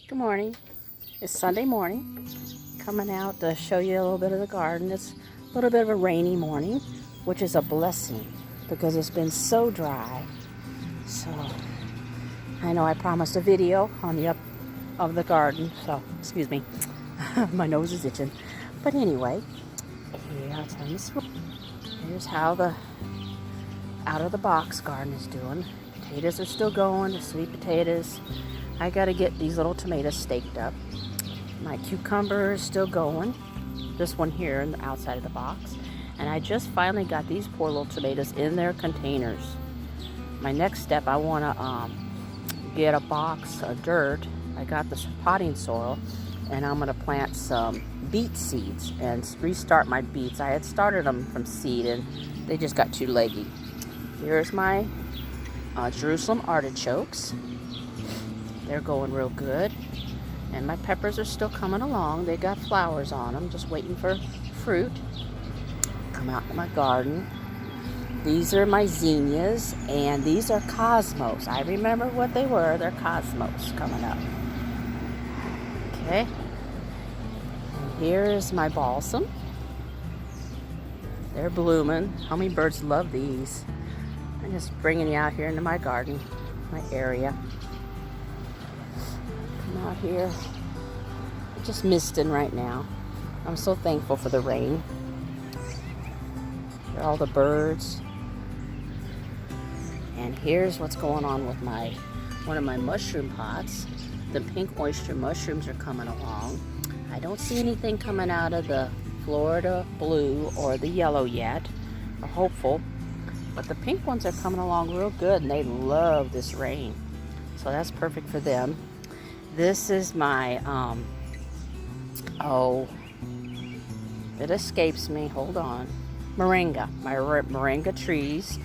Good morning. It's Sunday morning. Coming out to show you a little bit of the garden. It's a little bit of a rainy morning, which is a blessing because it's been so dry. So I know I promised a video on the up of the garden. So excuse me, my nose is itching. But anyway, here I'll tell you. Here's how the out of the box garden is doing. Potatoes are still going. The sweet potatoes. I got to get these little tomatoes staked up. My cucumber is still going. This one here in the outside of the box. And I just finally got these poor little tomatoes in their containers. My next step, I want to get a box of dirt. I got this potting soil, and I'm going to plant some beet seeds and restart my beets. I had started them from seed, and they just got too leggy. Here's my Jerusalem artichokes. They're going real good. And my peppers are still coming along. They got flowers on them, just waiting for fruit. Come out in my garden. These are my zinnias, and these are cosmos. I remember what they were. They're cosmos coming up. Okay. And here's my balsam. They're blooming. Hummingbirds love these. I'm just bringing you out here into my garden, my area. Out here, just misting right now. I'm so thankful for the rain. Here are all the birds. And here's what's going on with one of my mushroom pots. The pink oyster mushrooms are coming along. I don't see anything coming out of the Florida blue or the yellow yet. We're hopeful. But the pink ones are coming along real good, and they love this rain. So that's perfect for them. This is my, it escapes me, hold on. Moringa, my moringa trees.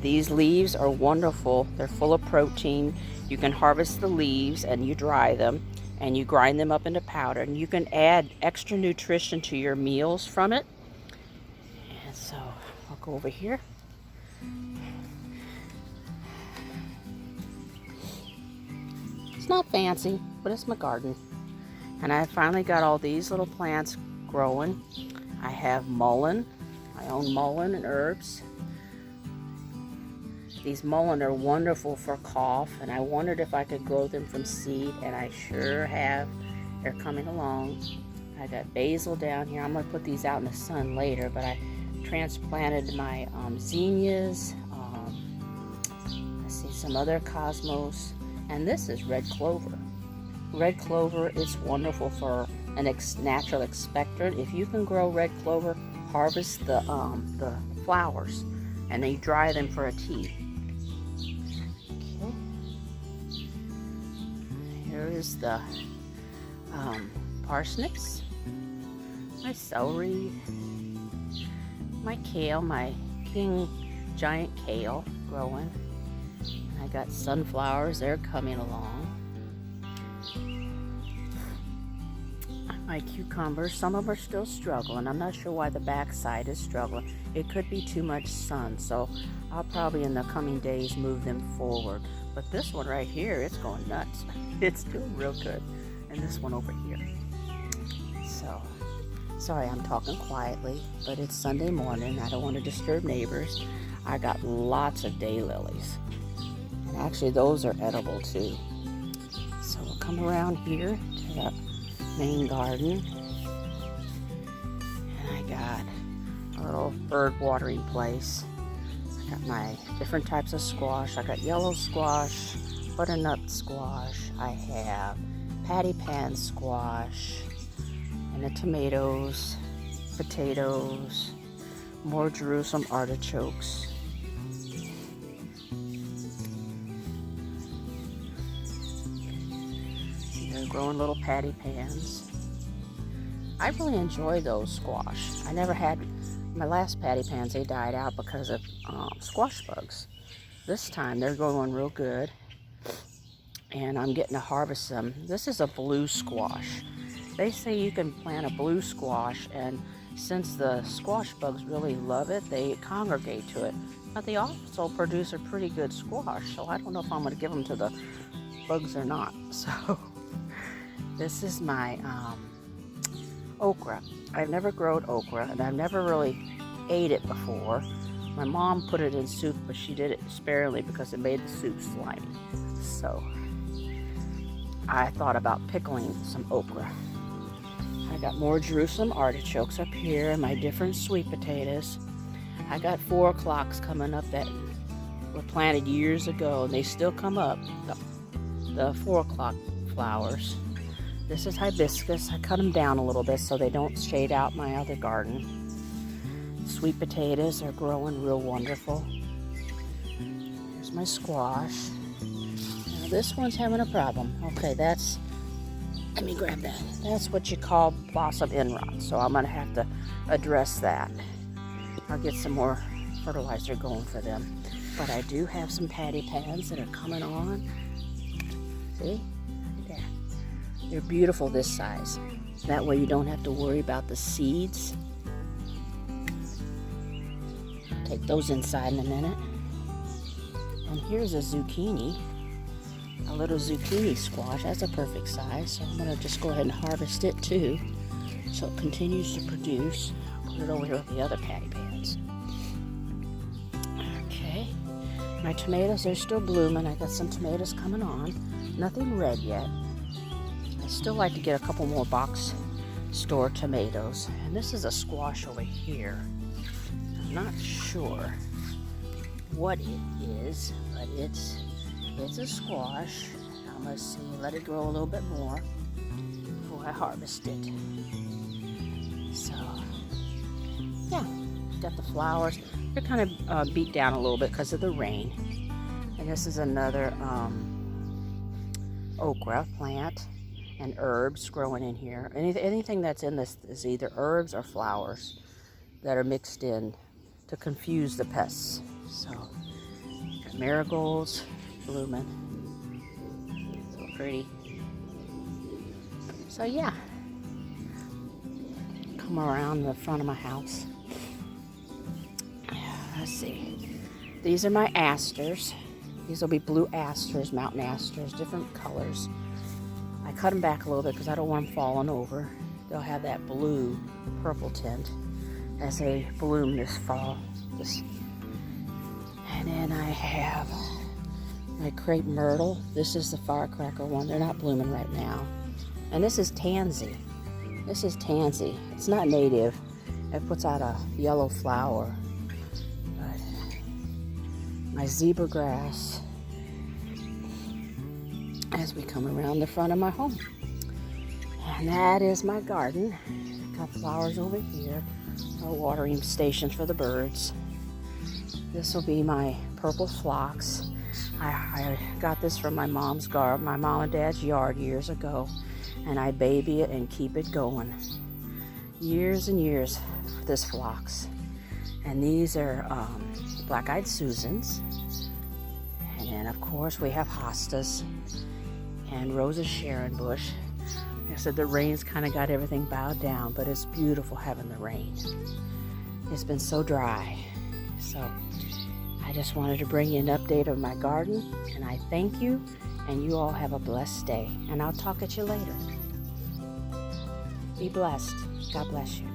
These leaves are wonderful. They're full of protein. You can harvest the leaves and you dry them and you grind them up into powder, and you can add extra nutrition to your meals from it. And so I'll go over here. It's not fancy, but it's my garden. And I finally got all these little plants growing. I have mullein, my own mullein and herbs. These mullein are wonderful for cough, and I wondered if I could grow them from seed, and I sure have. They're coming along. I got basil down here. I'm gonna put these out in the sun later, but I transplanted my zinnias. I see some other cosmos. And this is red clover. Red clover is wonderful for an natural expectorant. If you can grow red clover, harvest the flowers, and then you dry them for a tea. Okay. Here is the parsnips, my celery, my kale, my king giant kale growing. I got sunflowers, they're coming along. My cucumbers, some of them are still struggling. I'm not sure why the back side is struggling. It could be too much sun, so I'll probably in the coming days move them forward. But this one right here, it's going nuts. It's doing real good. And this one over here. So, sorry I'm talking quietly, but it's Sunday morning. I don't want to disturb neighbors. I got lots of daylilies. And actually, those are edible too. So we'll come around here to the main garden. And I got a little bird watering place. I got my different types of squash. I got yellow squash, butternut squash. I have patty pan squash, and the tomatoes, potatoes, more Jerusalem artichokes. Growing little patty pans. I really enjoy those squash. I never had my last patty pans. They died out because of squash bugs. This time they're growing real good, and I'm getting to harvest them. This is a blue squash. They say you can plant a blue squash, and since the squash bugs really love it, they congregate to it. But they also produce a pretty good squash, so I don't know if I'm going to give them to the bugs or not. So This is my okra. I've never grown okra, and I've never really ate it before. My mom put it in soup, but she did it sparingly because it made the soup slimy. So I thought about pickling some okra. I got more Jerusalem artichokes up here and my different sweet potatoes. I got 4 o'clocks coming up that were planted years ago, and they still come up, the 4 o'clock flowers. This is hibiscus. I cut them down a little bit so they don't shade out my other garden. Sweet potatoes are growing real wonderful. Here's my squash. Now this one's having a problem. Okay, let me grab that. That's what you call blossom end rot, so I'm gonna have to address that. I'll get some more fertilizer going for them. But I do have some patty pans that are coming on. See? Look at that. They're beautiful this size. That way you don't have to worry about the seeds. Take those inside in a minute. And here's a zucchini. A little zucchini squash. That's a perfect size. So I'm going to just go ahead and harvest it too. So it continues to produce. Put it over here with the other patty pans. Okay. My tomatoes are still blooming. I got some tomatoes coming on. Nothing red yet. I still like to get a couple more box store tomatoes. And this is a squash over here. I'm not sure what it is, but it's a squash. Now let's see, let it grow a little bit more before I harvest it. So, yeah, got the flowers. They're kind of beat down a little bit because of the rain. And this is another okra plant and herbs growing in here. Anything that's in this is either herbs or flowers that are mixed in to confuse the pests. So, got marigolds blooming. So pretty. So yeah, come around the front of my house. Let's see. These are my asters. These will be blue asters, mountain asters, different colors. I cut them back a little bit because I don't want them falling over. They'll have that blue, purple tint as they bloom this fall. And then I have my crepe myrtle. This is the firecracker one. They're not blooming right now. And this is tansy. This is tansy. It's not native. It puts out a yellow flower. But my zebra grass as we come around the front of my home. And that is my garden. Got flowers over here. Watering stations for the birds. This will be my purple phlox. I got this from my mom's garden, my mom and dad's yard years ago, and I baby it and keep it going. Years and years for this phlox. And these are black-eyed Susans. And then of course we have hostas and Rosa Sharon bush. Like I said, the rain's kind of got everything bowed down, but it's beautiful having the rain. It's been so dry. So I just wanted to bring you an update of my garden, and I thank you, and you all have a blessed day. And I'll talk at you later. Be blessed. God bless you.